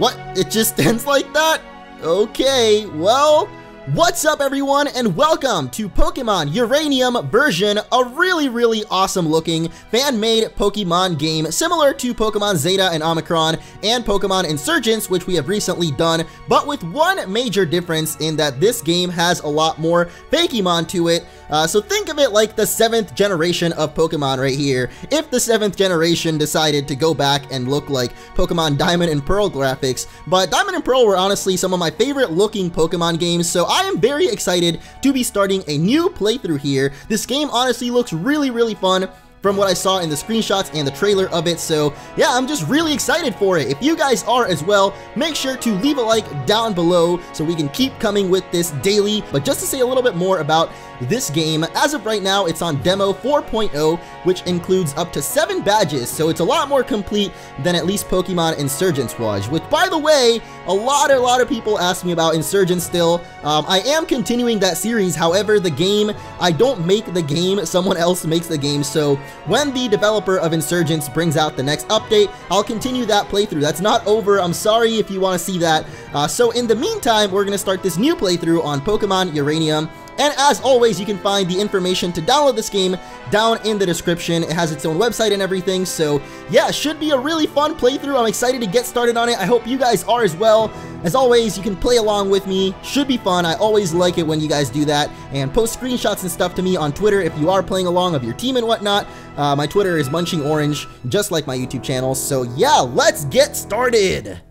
What? It just ends like that? Okay, well, what's up everyone, and welcome to Pokemon Uranium version, a really awesome looking fan-made Pokemon game similar to Pokemon Zeta and Omicron and Pokemon Insurgence, which we have recently done, but with one major difference in that this game has a lot more Fakemon to it. So think of it like the 7th generation of Pokemon right here, if the 7th generation decided to go back and look like Pokemon Diamond and Pearl graphics. But Diamond and Pearl were honestly some of my favorite looking Pokemon games, so I am very excited to be starting a new playthrough here. This game honestly looks really fun from what I saw in the screenshots and the trailer of it, so yeah, I'm just really excited for it. If you guys are as well, make sure to leave a like down below so we can keep coming with this daily. But just to say a little bit more about this game, as of right now, it's on Demo 4.0, which includes up to 7 badges, so it's a lot more complete than at least Pokemon Insurgence was, which, by the way, a lot of people ask me about Insurgence still. I am continuing that series, however, the game, I don't make the game, someone else makes the game, so when the developer of Insurgence brings out the next update, I'll continue that playthrough. That's not over, I'm sorry if you want to see that. So in the meantime, we're going to start this new playthrough on Pokemon Uranium. And as always, you can find the information to download this game down in the description. It has its own website and everything, so yeah, it should be a really fun playthrough. I'm excited to get started on it. I hope you guys are as well. As always, you can play along with me. Should be fun. I always like it when you guys do that, and post screenshots and stuff to me on Twitter if you are playing along of your team and whatnot. My Twitter is Munching Orange, just like my YouTube channel, so yeah, let's get started.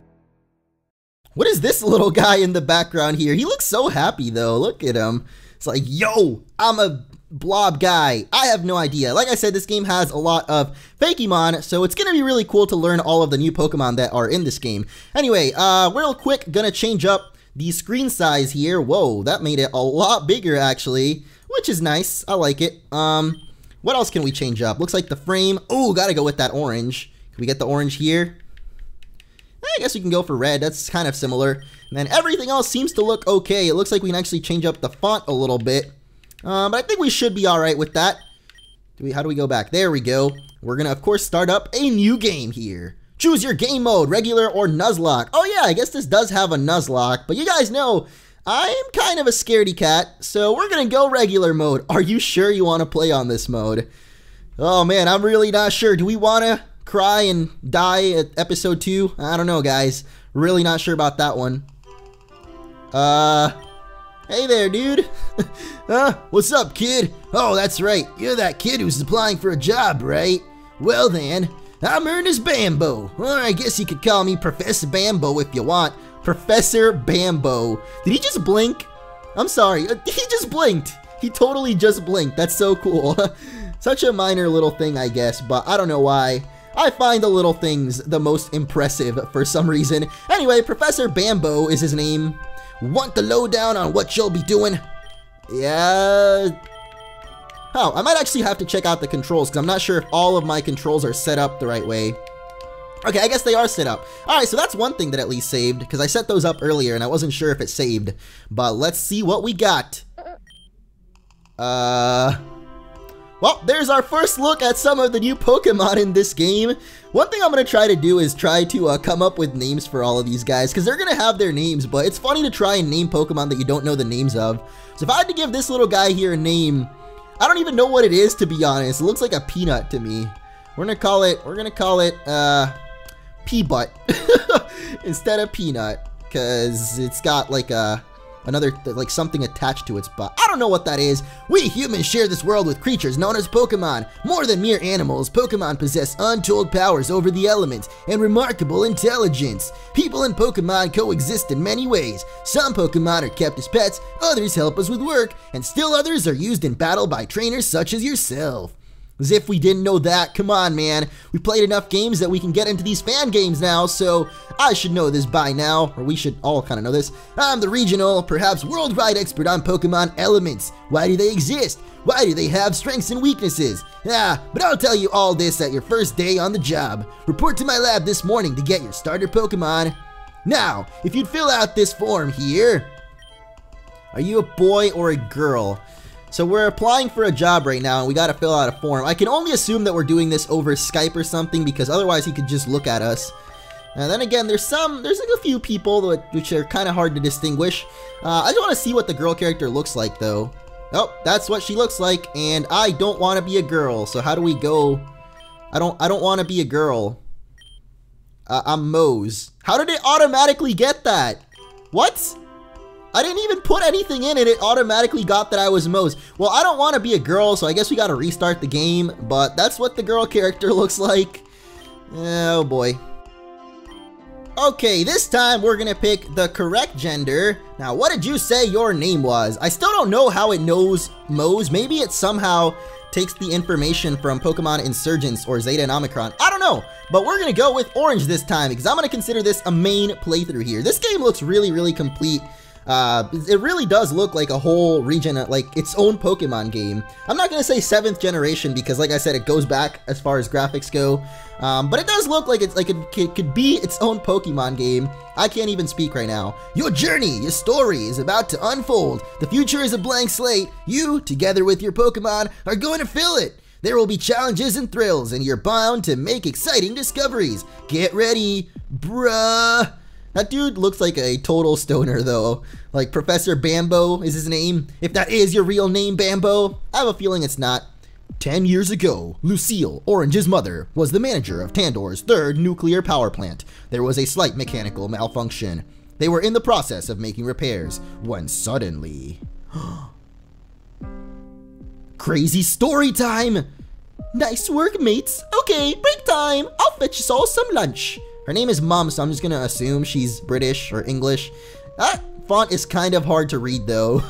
What is this little guy in the background here? He looks so happy though, look at him. It's like, yo, I'm a blob guy. I have no idea. Like I said, this game has a lot of Fakemon, so it's gonna be really cool to learn all of the new Pokemon that are in this game. Anyway, real quick, gonna change up the screen size here. Whoa, that made it a lot bigger actually, which is nice. I like it. What else can we change up? Looks like the frame. Oh, gotta go with that orange. Can we get the orange here? I guess we can go for red. That's kind of similar. And then everything else seems to look okay. It looks like we can actually change up the font a little bit. But I think we should be alright with that. How do we go back? There we go. We're going to, of course, start up a new game here. Choose your game mode, regular or Nuzlocke. Oh yeah, I guess this does have a Nuzlocke. But you guys know, I'm kind of a scaredy cat. So we're going to go regular mode. Are you sure you want to play on this mode? Oh man, I'm really not sure. Do we want to cry and die at episode 2? I don't know, guys. Really not sure about that one. Hey there, dude. What's up, kid? Oh, that's right. You're that kid who's applying for a job, right? Well then, I'm Ernest Bambo. Or I guess you could call me Professor Bambo if you want. Professor Bambo. Did he just blink? I'm sorry. He just blinked. He totally just blinked. That's so cool. Such a minor little thing, I guess, but I don't know why. I find the little things the most impressive for some reason. Anyway, Professor Bambo is his name. Want the lowdown on what you'll be doing? Yeah. Oh, I might actually have to check out the controls because I'm not sure if all of my controls are set up the right way. Okay, I guess they are set up. Alright, so that's one thing that at least saved because I set those up earlier and I wasn't sure if it saved. But let's see what we got. Well, there's our first look at some of the new Pokemon in this game. One thing I'm going to try to do is try to come up with names for all of these guys, because they're going to have their names, but it's funny to try and name Pokemon that you don't know the names of. So if I had to give this little guy here a name, I don't even know what it is, to be honest. It looks like a peanut to me. We're going to call it, Pea-Butt instead of Peanut, because it's got like like something attached to its butt. I don't know what that is. We humans share this world with creatures known as Pokemon. More than mere animals, Pokemon possess untold powers over the elements and remarkable intelligence. People and Pokemon coexist in many ways. Some Pokemon are kept as pets, others help us with work, and still others are used in battle by trainers such as yourself. As if we didn't know that. Come on, man. We played enough games that we can get into these fan games now, so I should know this by now, or we should all kind of know this. I'm the regional, perhaps worldwide expert on Pokemon elements. Why do they exist? Why do they have strengths and weaknesses? But I'll tell you all this at your first day on the job. Report to my lab this morning to get your starter Pokemon. Now, if you'd fill out this form here. Are you a boy or a girl? So we're applying for a job right now and we gotta fill out a form. I can only assume that we're doing this over Skype or something because otherwise he could just look at us. And then again, there's like a few people which are kind of hard to distinguish. I just want to see what the girl character looks like, though. Oh, that's what she looks like, and I don't want to be a girl. So how do we go? I don't want to be a girl. I'm Mose. How did it automatically get that? What? I didn't even put anything in it. It automatically got that I was Mose. Well, I don't want to be a girl, so I guess we got to restart the game. But that's what the girl character looks like. Oh boy. Okay, this time we're gonna pick the correct gender. Now, what did you say your name was? I still don't know how it knows Mose. Maybe it somehow takes the information from Pokemon Insurgence or Zeta and Omicron. I don't know, but we're gonna go with Orange this time because I'm gonna consider this a main playthrough here. This game looks really, really complete. It really does look like a whole region, like its own Pokemon game. I'm not gonna say 7th generation because, like I said, it goes back as far as graphics go. But it does look like it's like it could be its own Pokemon game. I can't even speak right now. Your journey, your story is about to unfold. The future is a blank slate. You, together with your Pokemon, are going to fill it. There will be challenges and thrills, and you're bound to make exciting discoveries. Get ready, bruh. That dude looks like a total stoner, though. Like Professor Bambo is his name. If that is your real name, Bambo, I have a feeling it's not. 10 years ago, Lucille, Orange's mother, was the manager of Tandor's 3rd nuclear power plant. There was a slight mechanical malfunction. They were in the process of making repairs when suddenly... Crazy story time! Nice work, mates. Okay, break time. I'll fetch us all some lunch. Her name is Mom, so I'm just gonna assume she's British or English. That font is kind of hard to read, though.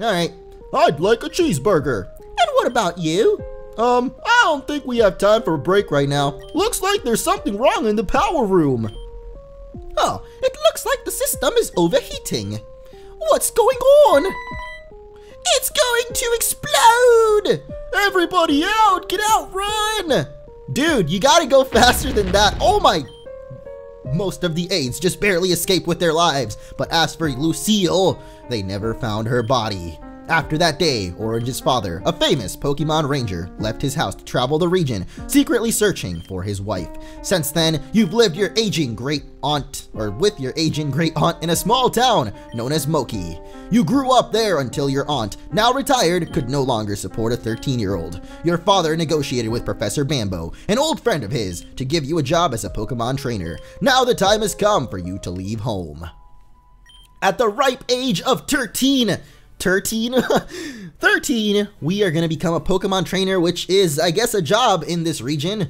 Alright. I'd like a cheeseburger. And what about you? I don't think we have time for a break right now. Looks like there's something wrong in the power room. Oh, it looks like the system is overheating. What's going on? It's going to explode! Everybody out! Get out, run! Dude, you gotta go faster than that. Oh my... Most of the aides just barely escaped with their lives, but as for Lucille, they never found her body. After that day, Orange's father, a famous Pokemon ranger, left his house to travel the region, secretly searching for his wife. Since then, you've lived with your aging great aunt in a small town known as Moki. You grew up there until your aunt, now retired, could no longer support a 13-year-old. Your father negotiated with Professor Bambo, an old friend of his, to give you a job as a Pokemon trainer. Now the time has come for you to leave home. At the ripe age of 13, we are going to become a Pokemon trainer, which is, I guess, a job in this region.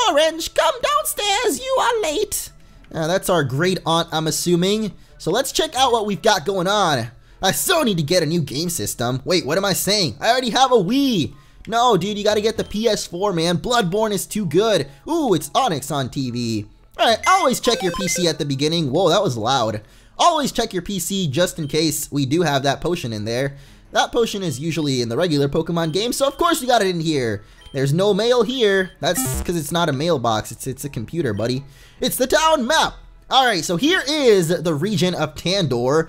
Orange, come downstairs, you are late. That's our great aunt, I'm assuming. So let's check out what we've got going on. I still need to get a new game system. Wait, what am I saying? I already have a Wii. No, dude, you got to get the PS4, man. Bloodborne is too good. Ooh, it's Onyx on TV. All right, always check your PC at the beginning. Whoa, that was loud. Always check your PC just in case we do have that potion in there. That potion is usually in the regular Pokemon game, so of course we got it in here. There's no mail here. That's because it's not a mailbox. It's a computer, buddy. It's the town map. All right, so here is the region of Tandor.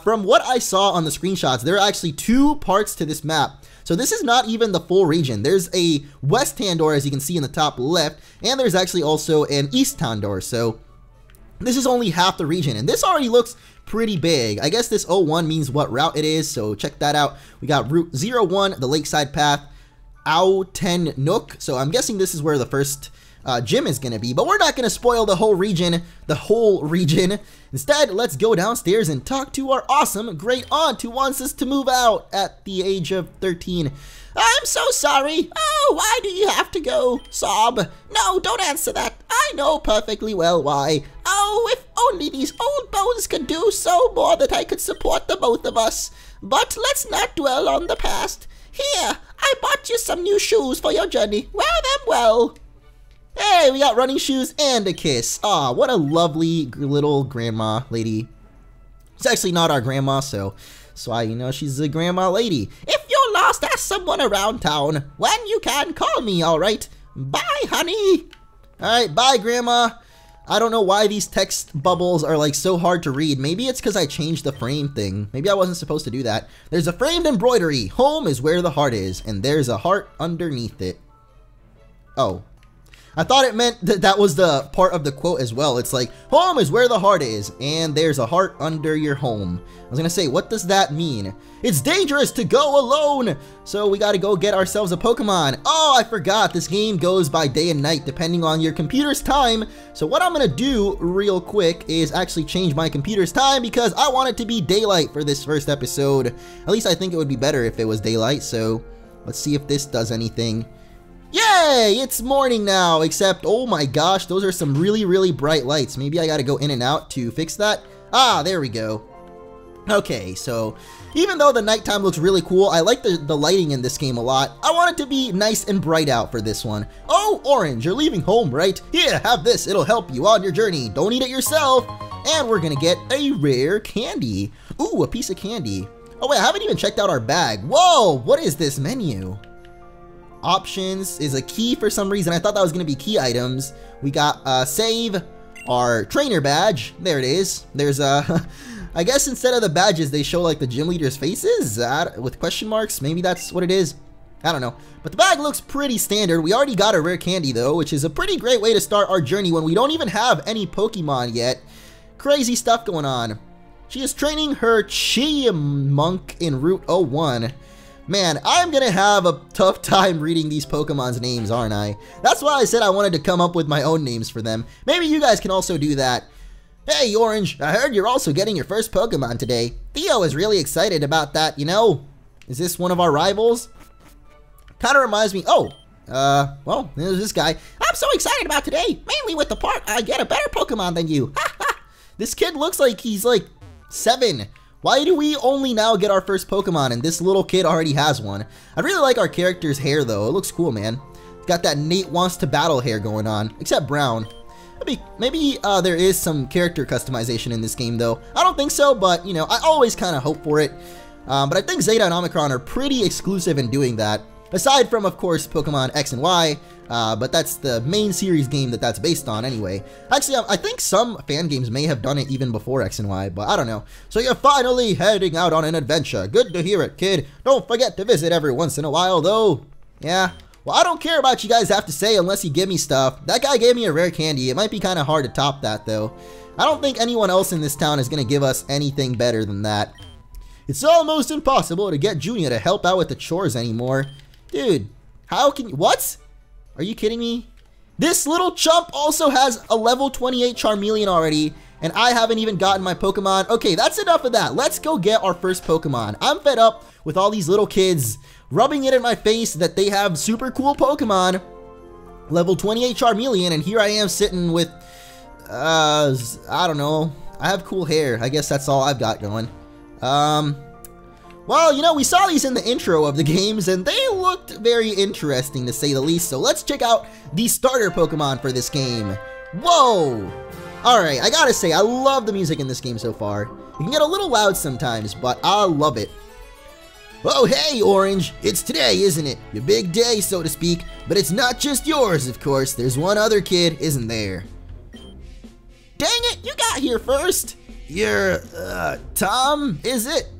From what I saw on the screenshots, there are actually 2 parts to this map. So this is not even the full region. There's a West Tandor, as you can see in the top left, and there's actually also an East Tandor. So this is only half the region, and this already looks pretty big. I guess this 01 means what route it is, so check that out. We got Route 01, the Lakeside Path, Ao-Ten Nook, so I'm guessing this is where the first gym is gonna be, but we're not gonna spoil the whole region. Instead, let's go downstairs and talk to our awesome great aunt who wants us to move out at the age of 13. I'm so sorry. Oh, why do you have to go? Sob. No, don't answer that. I know perfectly well why. Oh, if only these old bones could do so more that I could support the both of us. But let's not dwell on the past. Here, I bought you some new shoes for your journey. Wear them well. Hey, we got running shoes and a kiss. Aw, what a lovely little grandma lady. It's actually not our grandma, so she's a grandma lady. If you're lost, ask someone around town. When you can, call me, all right? Bye, honey. All right, bye, grandma. I don't know why these text bubbles are like so hard to read. Maybe it's because I changed the frame thing. Maybe I wasn't supposed to do that. There's a framed embroidery. Home is where the heart is, and there's a heart underneath it. Oh. I thought it meant that that was the part of the quote as well. It's like, home is where the heart is, and there's a heart under your home. I was gonna say, what does that mean? It's dangerous to go alone, so we gotta go get ourselves a Pokemon. Oh, I forgot, this game goes by day and night depending on your computer's time. So what I'm gonna do real quick is actually change my computer's time because I want it to be daylight for this first episode. At least I think it would be better if it was daylight, so let's see if this does anything. Yay! It's morning now, except, oh my gosh, those are some really bright lights. Maybe I gotta go in and out to fix that. Ah, there we go. Okay, so even though the nighttime looks really cool, I like the lighting in this game a lot. I want it to be nice and bright out for this one. Oh, Orange, you're leaving home, right? Here, have this. It'll help you on your journey. Don't eat it yourself. And we're gonna get a rare candy. Ooh, a piece of candy. Oh wait, I haven't even checked out our bag. Whoa, what is this menu? Options is a key for some reason. I thought that was gonna be key items. We got save, our trainer badge. There it is. There's I guess instead of the badges, they show like the gym leaders' faces with question marks. Maybe that's what it is. I don't know. But the bag looks pretty standard. We already got a rare candy though, which is a pretty great way to start our journey when we don't even have any Pokemon yet. Crazy stuff going on. She is training her Chiyamunk in Route 01. Man, I'm gonna have a tough time reading these Pokemon's names, aren't I? That's why I said I wanted to come up with my own names for them. Maybe you guys can also do that. Hey, Orange, I heard you're also getting your first Pokemon today. Theo is really excited about that, you know? Is this one of our rivals? Kinda reminds me, well, there's this guy. I'm so excited about today, mainly with the part I get a better Pokemon than you. This kid looks like he's like 7. Why do we only now get our first Pokemon and this little kid already has one? I really like our character's hair though, it looks cool, man. Got that Nate wants to battle hair going on, except brown. Maybe there is some character customization in this game though. I don't think so, but you know, I always kind of hope for it. But I think Zeta and Omicron are pretty exclusive in doing that. Aside from, of course, Pokemon X and Y, but that's the main series game that's based on anyway. Actually, I think some fan games may have done it even before X and Y, but I don't know. So you're finally heading out on an adventure. Good to hear it, kid. Don't forget to visit every once in a while, though. Yeah. Well, I don't care about what you guys have to say unless you give me stuff. That guy gave me a rare candy. It might be kind of hard to top that, though. I don't think anyone else in this town is going to give us anything better than that. It's almost impossible to get Junior to help out with the chores anymore. Dude, how can you... What? Are you kidding me? This little chump also has a level 28 Charmeleon already, and I haven't even gotten my Pokemon. Okay, that's enough of that. Let's go get our first Pokemon. I'm fed up with all these little kids rubbing it in my face that they have super cool Pokemon. Level 28 Charmeleon, and here I am sitting with, I don't know. I have cool hair. I guess that's all I've got going. Well, you know, we saw these in the intro of the games, and they looked very interesting, to say the least. So let's check out the starter Pokemon for this game. Whoa! Alright, I gotta say, I love the music in this game so far. It can get a little loud sometimes, but I love it. Oh, hey, Orange. It's today, isn't it? Your big day, so to speak. But it's not just yours, of course. There's one other kid, isn't there? Dang it, you got here first. You're, Tom, is it?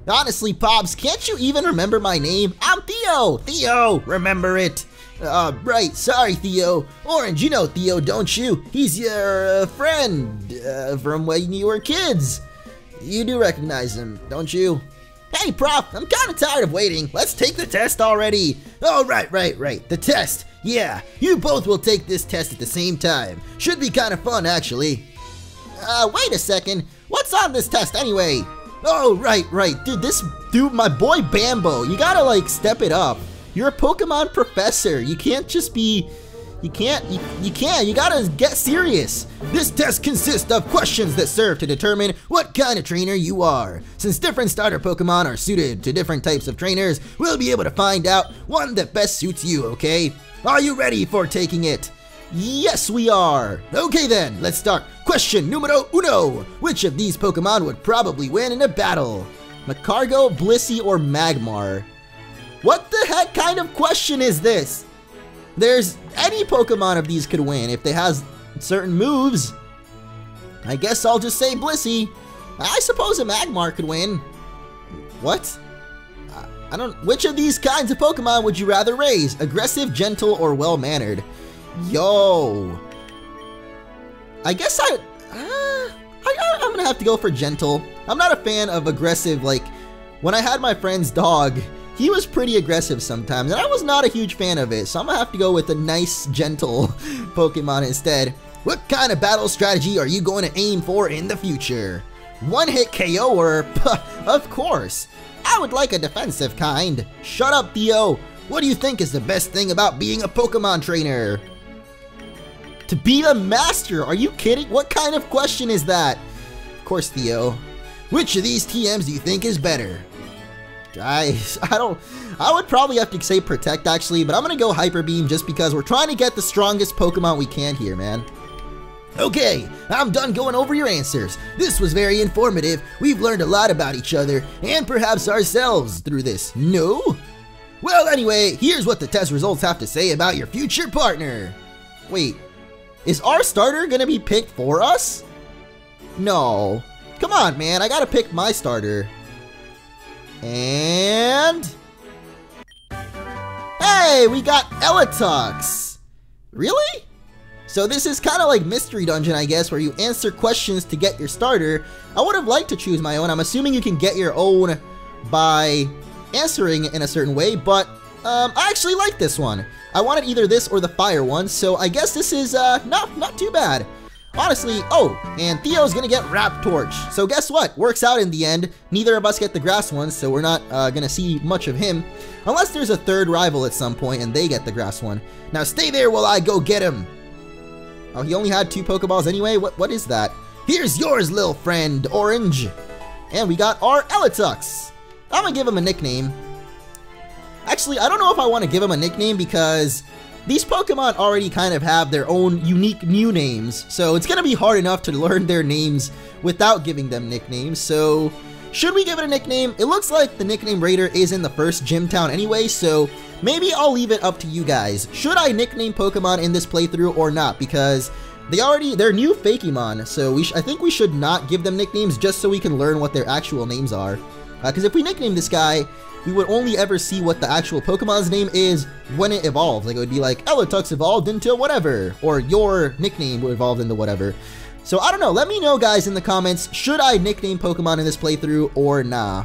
Honestly, Pops, can't you even remember my name? I'm Theo! Theo, remember it. Right, sorry, Theo. Orange, you know Theo, don't you? He's your, friend, from when you were kids. You do recognize him, don't you? Hey, Prof, I'm kinda tired of waiting. Let's take the test already. Oh, right. The test. Yeah, you both will take this test at the same time. Should be kinda fun, actually. Wait a second. What's on this test anyway? Oh, right. Dude, my boy Bambo, you gotta, like, step it up. You're a Pokemon professor. You can't just be... You gotta get serious. This test consists of questions that serve to determine what kind of trainer you are. Since different starter Pokemon are suited to different types of trainers, we'll be able to find out one that best suits you, okay? Are you ready for taking it? Yes, we are. Okay then, let's start. Question numero uno. Which of these Pokemon would probably win in a battle? Magcargo, Blissey, or Magmar? What the heck kind of question is this? There's any Pokemon of these could win if they has certain moves. I guess I'll just say Blissey. I suppose a Magmar could win. What? I don't... Which of these kinds of Pokemon would you rather raise? Aggressive, gentle, or well-mannered? Yo. I guess I'm gonna have to go for gentle. I'm not a fan of aggressive, like, when I had my friend's dog, he was pretty aggressive sometimes, and I was not a huge fan of it, so I'm gonna have to go with a nice, gentle Pokemon instead. What kind of battle strategy are you going to aim for in the future? One-hit KO or, of course. I would like a defensive kind. Shut up, Theo. What do you think is the best thing about being a Pokemon trainer? To be a master? Are you kidding? What kind of question is that? Of course, Theo. Which of these TMs do you think is better? Guys, I would probably have to say Protect actually, but I'm gonna go Hyper Beam just because we're trying to get the strongest Pokemon we can here, man. Okay, I'm done going over your answers. This was very informative. We've learned a lot about each other and perhaps ourselves through this. No? Well, anyway, here's what the test results have to say about your future partner. Wait, is our starter gonna be picked for us? No. Come on, man, I gotta pick my starter. And... hey, we got Eletux! Really? So this is kind of like Mystery Dungeon, I guess, where you answer questions to get your starter. I would have liked to choose my own. I'm assuming you can get your own by answering in a certain way, but I actually like this one. I wanted either this or the fire one, so I guess this is not too bad. Honestly, oh, and Theo's gonna get Raptorch. So guess what? Works out in the end. Neither of us get the grass one, so we're not gonna see much of him. Unless there's a third rival at some point and they get the grass one. Now stay there while I go get him. Oh, he only had 2 Pokeballs anyway? What is that? Here's yours, little friend, Orange. And we got our Eletux. I'm gonna give him a nickname. Actually, I don't know if I want to give him a nickname because these Pokemon already kind of have their own unique new names, so it's gonna be hard enough to learn their names without giving them nicknames, so should we give it a nickname? It looks like the nickname Raider is in the first gym town anyway, so maybe I'll leave it up to you guys. Should I nickname Pokemon in this playthrough or not? Because they're new Fakemon, so I think we should not give them nicknames just so we can learn what their actual names are. Because if we nickname this guy, we would only ever see what the actual Pokemon's name is when it evolves. Like, it would be like, Eletux evolved into whatever, or your nickname evolved into whatever. So, I don't know. Let me know, guys, in the comments, should I nickname Pokemon in this playthrough or nah?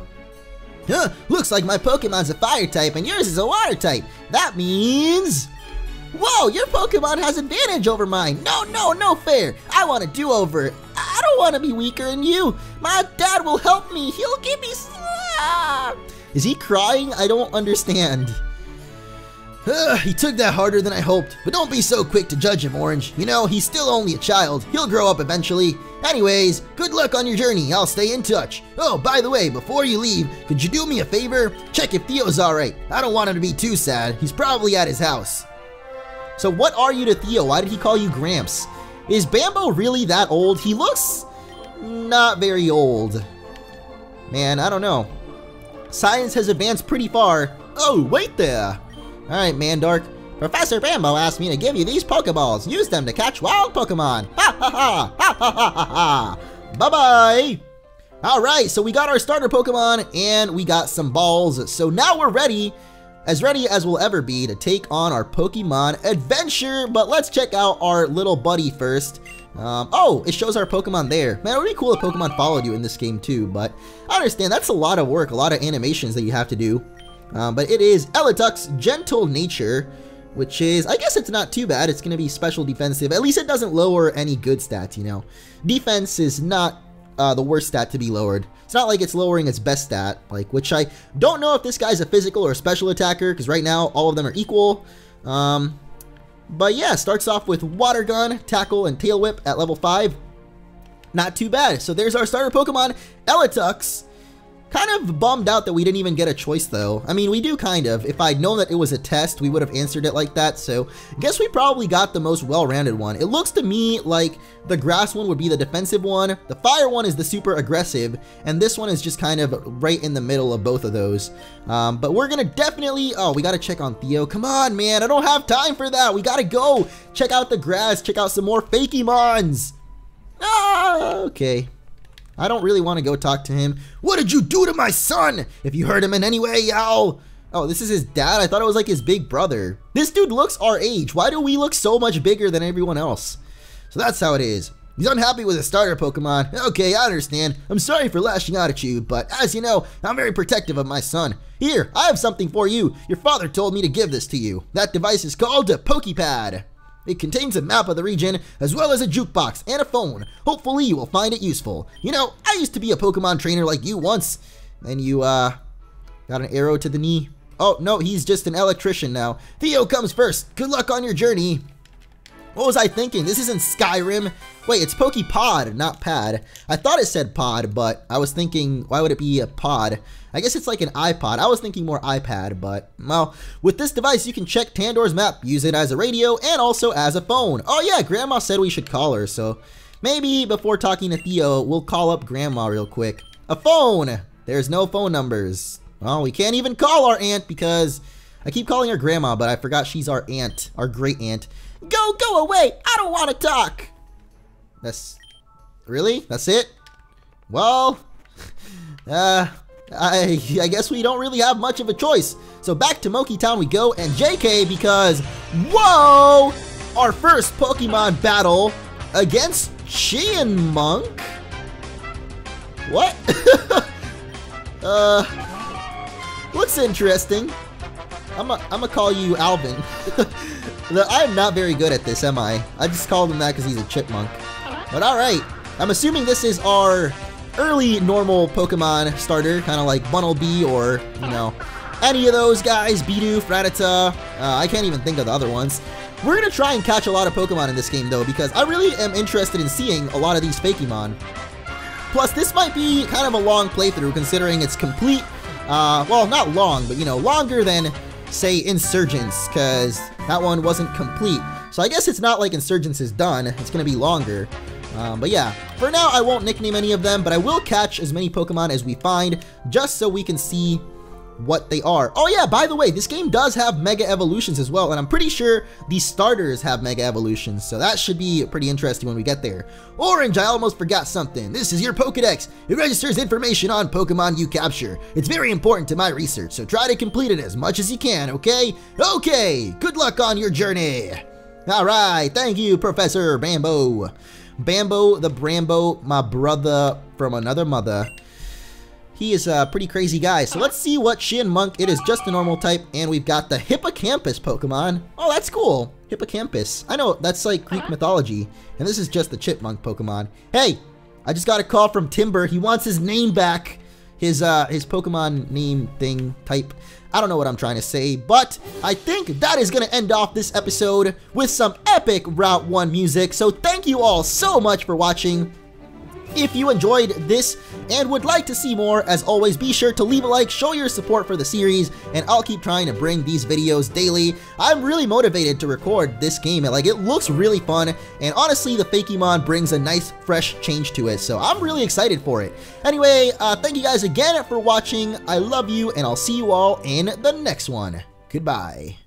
Huh, looks like my Pokemon's a fire type and yours is a water type. That means... whoa, your Pokemon has advantage over mine. No fair. I want a do-over. I don't want to be weaker than you. My dad will help me. He'll give me... Is he crying? I don't understand. He took that harder than I hoped, but don't be so quick to judge him, Orange. You know, he's still only a child. He'll grow up eventually. Anyways, good luck on your journey. I'll stay in touch. Oh, by the way, before you leave, could you do me a favor? Check if Theo's alright. I don't want him to be too sad. He's probably at his house. So what are you to Theo? Why did he call you Gramps? Is Bambo really that old? He looks not very old. Man, I don't know. Science has advanced pretty far. Oh, wait there. Alright, Mandark. Professor Bambo asked me to give you these Pokeballs. Use them to catch wild Pokemon. Ha ha ha! Ha ha ha ha ha! Bye-bye! Alright, so we got our starter Pokemon, and we got some balls. So now we're ready as we'll ever be, to take on our Pokemon adventure. But let's check out our little buddy first. Oh, it shows our Pokemon there. Man, it would be cool if Pokemon followed you in this game too, but I understand that's a lot of work, a lot of animations that you have to do. But it is Eletux Gentle Nature, which is, I guess it's not too bad. It's going to be special defensive. At least it doesn't lower any good stats, you know. Defense is not the worst stat to be lowered. It's not like it's lowering its best stat, like, which I don't know if this guy's a physical or a special attacker, because right now all of them are equal. But yeah, starts off with Water Gun, Tackle, and Tail Whip at level 5. Not too bad. So there's our starter Pokemon, Eletux. Kind of bummed out that we didn't even get a choice though. I mean, we do kind of. If I'd known that it was a test, we would have answered it like that. So I guess we probably got the most well-rounded one. It looks to me like the grass one would be the defensive one. The fire one is the super aggressive. And this one is just kind of right in the middle of both of those. But we're going to definitely... oh, we got to check on Theo. Come on, man. I don't have time for that. We got to go. Check out the grass. Check out some more Fakemons. Ah, okay. I don't really want to go talk to him. What did you do to my son? If you hurt him in any way, Oh, this is his dad? I thought it was like his big brother. This dude looks our age. Why do we look so much bigger than everyone else? So that's how it is. He's unhappy with his starter Pokemon. Okay, I understand. I'm sorry for lashing out at you, but as you know, I'm very protective of my son. Here, I have something for you. Your father told me to give this to you. That device is called a Pokepad. It contains a map of the region, as well as a jukebox and a phone. Hopefully you will find it useful. You know, I used to be a Pokemon trainer like you once. And you, got an arrow to the knee. Oh, no, he's just an electrician now. Theo comes first. Good luck on your journey. What was I thinking? This isn't Skyrim. Wait, it's Pokepod, not pad. I thought it said pod, but I was thinking, why would it be a pod? I guess it's like an iPod. I was thinking more iPad, but, well, with this device, you can check Tandor's map, use it as a radio, and also as a phone. Oh yeah, Grandma said we should call her, so maybe before talking to Theo, we'll call up Grandma real quick. A phone! There's no phone numbers. Well, we can't even call our aunt because I keep calling her Grandma, but I forgot she's our aunt, our great aunt. Go away! I don't want to talk! Really? That's it? Well, I guess we don't really have much of a choice. So back to Moki Town we go, and JK because, whoa! Our first Pokemon battle against Chien-Munk? What? Looks interesting. I'm gonna call you Alvin. I'm not very good at this, am I? I just called him that because he's a chipmunk. But alright, I'm assuming this is our early normal Pokemon starter, kind of like Bunnelby or, you know, any of those guys, Bidoof, Rattata, I can't even think of the other ones. We're gonna try and catch a lot of Pokemon in this game though, because I really am interested in seeing a lot of these Fakemon. Plus, this might be kind of a long playthrough considering it's complete, well, not long, but you know, longer than, say, Insurgence, because that one wasn't complete. So I guess it's not like Insurgence is done, it's gonna be longer. But yeah, for now I won't nickname any of them, but I will catch as many Pokemon as we find, just so we can see what they are. Oh yeah, by the way, this game does have Mega Evolutions as well, and I'm pretty sure the starters have Mega Evolutions, so that should be pretty interesting when we get there. Orange, I almost forgot something. This is your Pokedex. It registers information on Pokemon you capture. It's very important to my research, so try to complete it as much as you can, okay? Okay, good luck on your journey. Alright, thank you, Professor Bambo. Bambo the Brambo, my brother from another mother. He is a pretty crazy guy. So let's see what Chien-Munk. It is just a normal type, and we've got the Hippocampus Pokemon. Oh, that's cool. Hippocampus. I know, that's like Greek mythology. And this is just the Chipmunk Pokemon. Hey, I just got a call from Timber. He wants his name back. His Pokemon name thing type. I don't know what I'm trying to say, but I think that is going to end off this episode with some epic Route 1 music. So thank you all so much for watching. If you enjoyed this and would like to see more, as always, be sure to leave a like, show your support for the series, and I'll keep trying to bring these videos daily. I'm really motivated to record this game, and it looks really fun, and honestly, the Fakemon brings a nice, fresh change to it, so I'm really excited for it. Anyway, thank you guys again for watching. I love you, and I'll see you all in the next one. Goodbye.